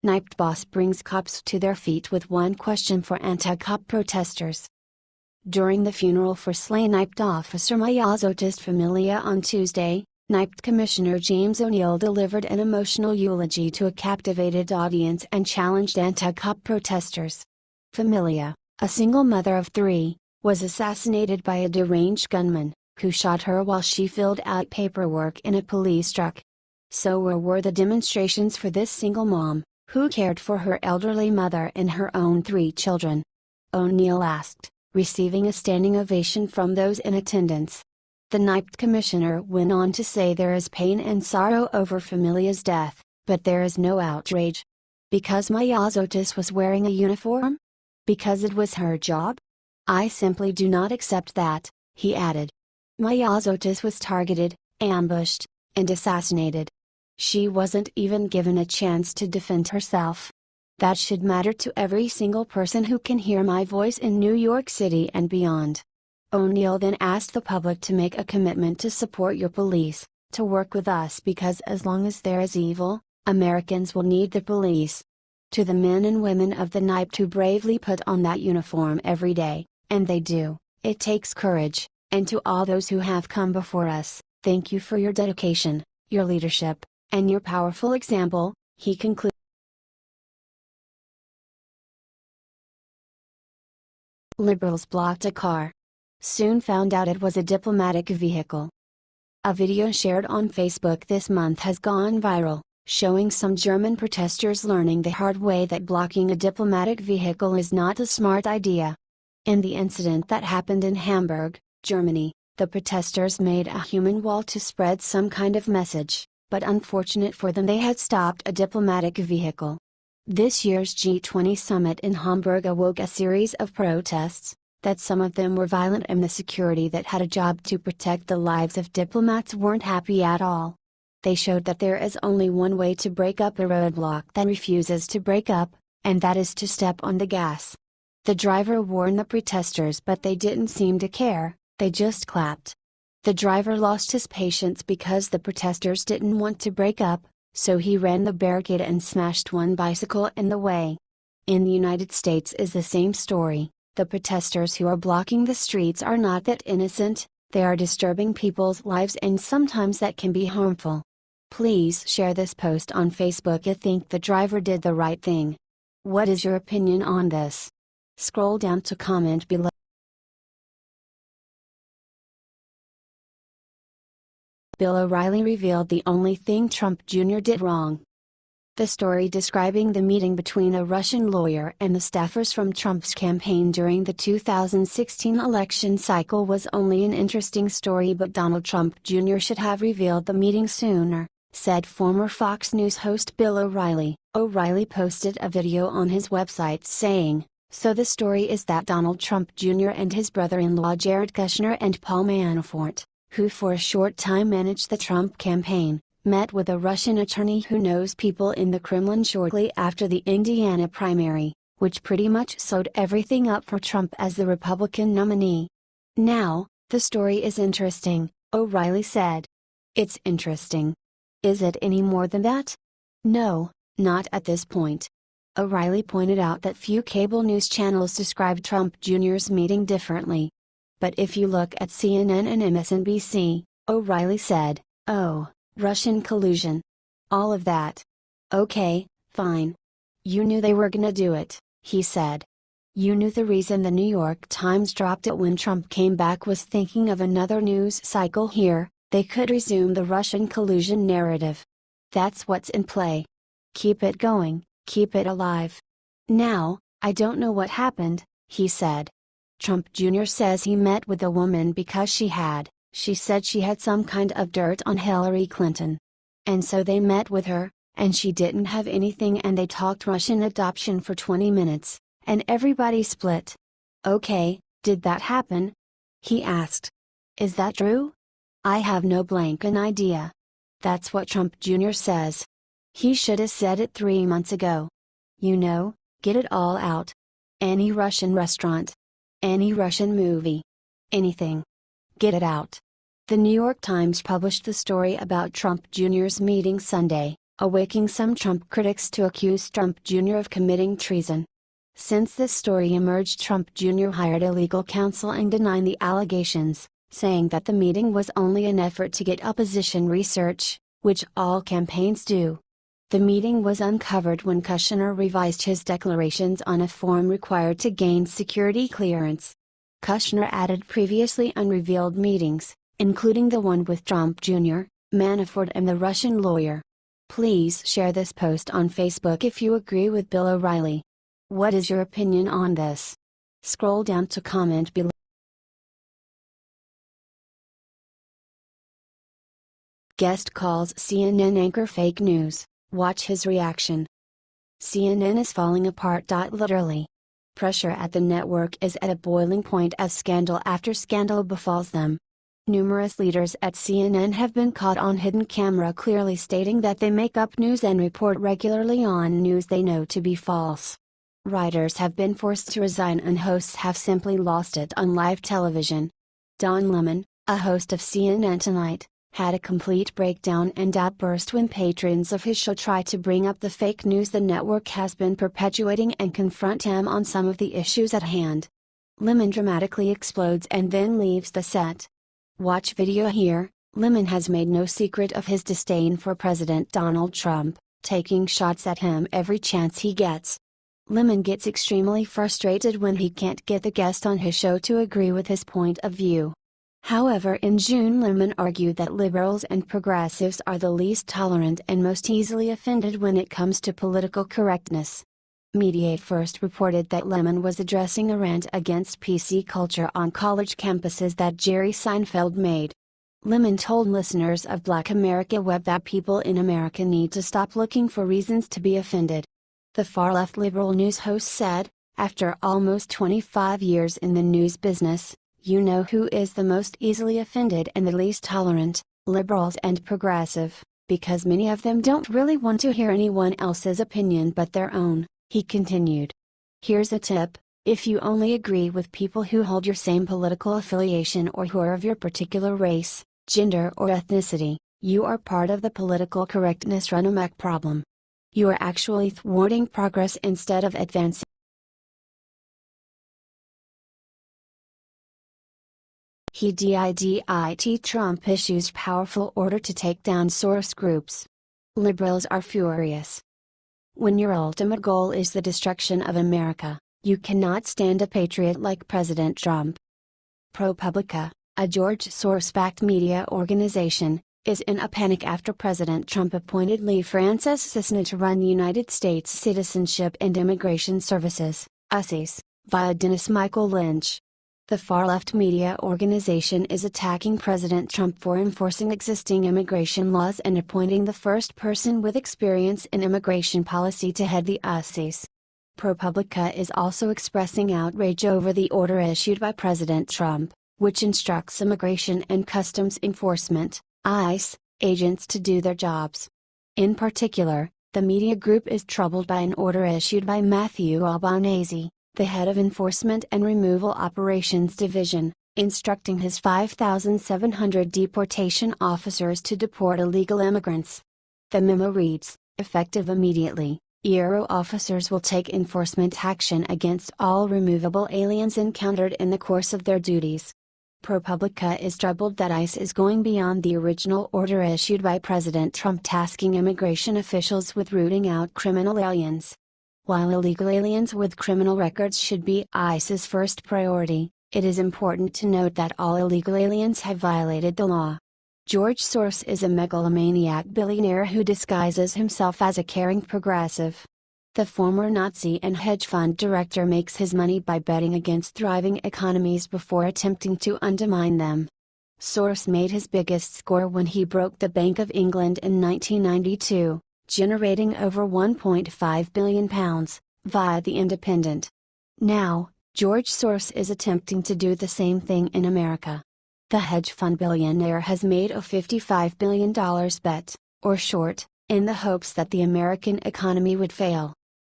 NYPD boss brings cops to their feet with one question for anti-cop protesters. During the funeral for slain NYPD officer Otis Familia on Tuesday, NYPD Commissioner James O'Neill delivered an emotional eulogy to a captivated audience and challenged anti-cop protesters. Familia, a single mother of 3, was assassinated by a deranged gunman, who shot her while she filled out paperwork in a police truck. So where were the demonstrations for this single mom, who cared for her elderly mother and her own 3 children? O'Neill asked, receiving a standing ovation from those in attendance. The NYPD commissioner went on to say there is pain and sorrow over Familia's death, but there is no outrage. Because Otis was wearing a uniform? Because it was her job? I simply do not accept that, he added. Otis was targeted, ambushed, and assassinated. She wasn't even given a chance to defend herself. That should matter to every single person who can hear my voice in New York City and beyond. O'Neill then asked the public to make a commitment to support your police, to work with us because as long as there is evil, Americans will need the police. To the men and women of the NYPD who bravely put on that uniform every day, and they do, it takes courage, and to all those who have come before us, thank you for your dedication, your leadership, and your powerful example, he concluded. Liberals blocked a car. Soon found out it was a diplomatic vehicle. A video shared on Facebook this month has gone viral, showing some German protesters learning the hard way that blocking a diplomatic vehicle is not a smart idea. In the incident that happened in Hamburg, Germany, the protesters made a human wall to spread some kind of message, but unfortunate for them they had stopped a diplomatic vehicle. This year's G20 summit in Hamburg awoke a series of protests, that some of them were violent and the security that had a job to protect the lives of diplomats weren't happy at all. They showed that there is only one way to break up a roadblock that refuses to break up, and that is to step on the gas. The driver warned the protesters but they didn't seem to care, they just clapped. The driver lost his patience because the protesters didn't want to break up, so he ran the barricade and smashed one bicycle in the way. In the United States is the same story. The protesters who are blocking the streets are not that innocent, they are disturbing people's lives and sometimes that can be harmful. Please share this post on Facebook if you think the driver did the right thing. What is your opinion on this? Scroll down to comment below. Bill O'Reilly revealed the only thing Trump Jr. did wrong. The story describing the meeting between a Russian lawyer and the staffers from Trump's campaign during the 2016 election cycle was only an interesting story, but Donald Trump Jr. should have revealed the meeting sooner, said former Fox News host Bill O'Reilly. O'Reilly posted a video on his website saying, "So the story is that Donald Trump Jr. and his brother-in-law Jared Kushner and Paul Manafort, who for a short time managed the Trump campaign, met with a Russian attorney who knows people in the Kremlin shortly after the Indiana primary, which pretty much sewed everything up for Trump as the Republican nominee. Now, the story is interesting," O'Reilly said. "It's interesting. Is it any more than that? No, not at this point." O'Reilly pointed out that few cable news channels describe Trump Jr.'s meeting differently. But if you look at CNN and MSNBC, O'Reilly said, "Oh, Russian collusion. All of that. Okay, fine. You knew they were gonna do it," he said. "You knew the reason the New York Times dropped it when Trump came back was thinking of another news cycle here, they could resume the Russian collusion narrative. That's what's in play. Keep it going, keep it alive. Now, I don't know what happened," he said. Trump Jr. says he met with a woman because she said she had some kind of dirt on Hillary Clinton. And so they met with her, and she didn't have anything and they talked Russian adoption for 20 minutes, and everybody split. Okay, did that happen? He asked. Is that true? I have no blanking idea. That's what Trump Jr. says. He should have said it 3 months ago. You know, get it all out. Any Russian restaurant. Any Russian movie. Anything. Get it out. The New York Times published the story about Trump Jr.'s meeting Sunday, awaking some Trump critics to accuse Trump Jr. of committing treason. Since this story emerged, Trump Jr. hired a legal counsel and denied the allegations, saying that the meeting was only an effort to get opposition research, which all campaigns do. The meeting was uncovered when Kushner revised his declarations on a form required to gain security clearance. Kushner added previously unrevealed meetings, including the one with Trump Jr., Manafort and the Russian lawyer. Please share this post on Facebook if you agree with Bill O'Reilly. What is your opinion on this? Scroll down to comment below. Guest calls CNN anchor fake news. Watch his reaction. CNN is falling apart. Literally. Pressure at the network is at a boiling point as scandal after scandal befalls them. Numerous leaders at CNN have been caught on hidden camera clearly stating that they make up news and report regularly on news they know to be false. Writers have been forced to resign and hosts have simply lost it on live television. Don Lemon, a host of CNN Tonight, had a complete breakdown and outburst when patrons of his show tried to bring up the fake news the network has been perpetuating and confront him on some of the issues at hand. Lemon dramatically explodes and then leaves the set. Watch video here. Lemon has made no secret of his disdain for President Donald Trump, taking shots at him every chance he gets. Lemon gets extremely frustrated when he can't get the guest on his show to agree with his point of view. However, in June, Lemon argued that liberals and progressives are the least tolerant and most easily offended when it comes to political correctness. Mediaite first reported that Lemon was addressing a rant against PC culture on college campuses that Jerry Seinfeld made. Lemon told listeners of Black America Web that people in America need to stop looking for reasons to be offended. The far-left liberal news host said, "After almost 25 years in the news business, you know who is the most easily offended and the least tolerant, liberals and progressive, because many of them don't really want to hear anyone else's opinion but their own," he continued. Here's a tip: if you only agree with people who hold your same political affiliation or who are of your particular race, gender or ethnicity, you are part of the political correctness run-amok problem. You are actually thwarting progress instead of advancing. He did. Trump issues powerful order to take down source groups. Liberals are furious. When your ultimate goal is the destruction of America, you cannot stand a patriot like President Trump. ProPublica, a George Soros-backed media organization, is in a panic after President Trump appointed Lee Francis Cisna to run United States Citizenship and Immigration Services, USCIS, via Dennis Michael Lynch. The far-left media organization is attacking President Trump for enforcing existing immigration laws and appointing the first person with experience in immigration policy to head the USCIS. ProPublica is also expressing outrage over the order issued by President Trump, which instructs Immigration and Customs Enforcement, ICE, agents to do their jobs. In particular, the media group is troubled by an order issued by Matthew Albanese, the head of Enforcement and Removal Operations Division, instructing his 5,700 deportation officers to deport illegal immigrants. The memo reads, "Effective immediately, ERO officers will take enforcement action against all removable aliens encountered in the course of their duties." ProPublica is troubled that ICE is going beyond the original order issued by President Trump tasking immigration officials with rooting out criminal aliens. While illegal aliens with criminal records should be ICE's first priority, it is important to note that all illegal aliens have violated the law. George Soros is a megalomaniac billionaire who disguises himself as a caring progressive. The former Nazi and hedge fund director makes his money by betting against thriving economies before attempting to undermine them. Soros made his biggest score when he broke the Bank of England in 1992. Generating over £1.5 billion, via The Independent. Now, George Soros is attempting to do the same thing in America. The hedge fund billionaire has made a $55 billion bet, or short, in the hopes that the American economy would fail.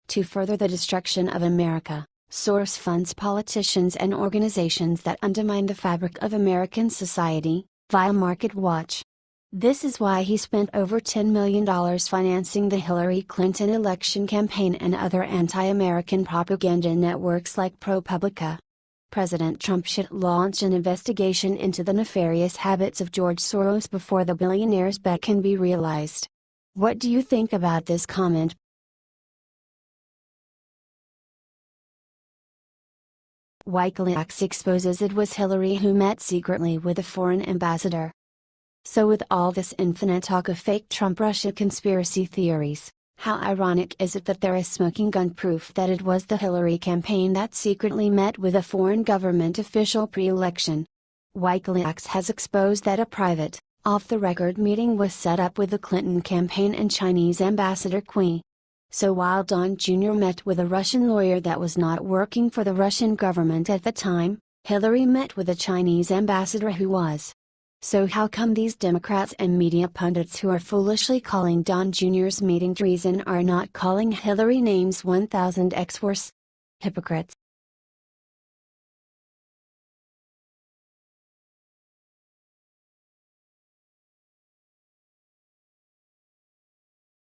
To further the destruction of America, Soros funds politicians and organizations that undermine the fabric of American society, via Market Watch. This is why he spent over $10 million financing the Hillary Clinton election campaign and other anti-American propaganda networks like ProPublica. President Trump should launch an investigation into the nefarious habits of George Soros before the billionaire's bet can be realized. What do you think about this comment? WikiLeaks exposes it was Hillary who met secretly with a foreign ambassador. So with all this infinite talk of fake Trump-Russia conspiracy theories, how ironic is it that there is smoking gun proof that it was the Hillary campaign that secretly met with a foreign government official pre-election? WikiLeaks has exposed that a private, off-the-record meeting was set up with the Clinton campaign and Chinese ambassador Qi. So while Don Jr. met with a Russian lawyer that was not working for the Russian government at the time, Hillary met with a Chinese ambassador who was. So how come these Democrats and media pundits who are foolishly calling Don Jr.'s meeting treason are not calling Hillary names 1000x worse? Hypocrites.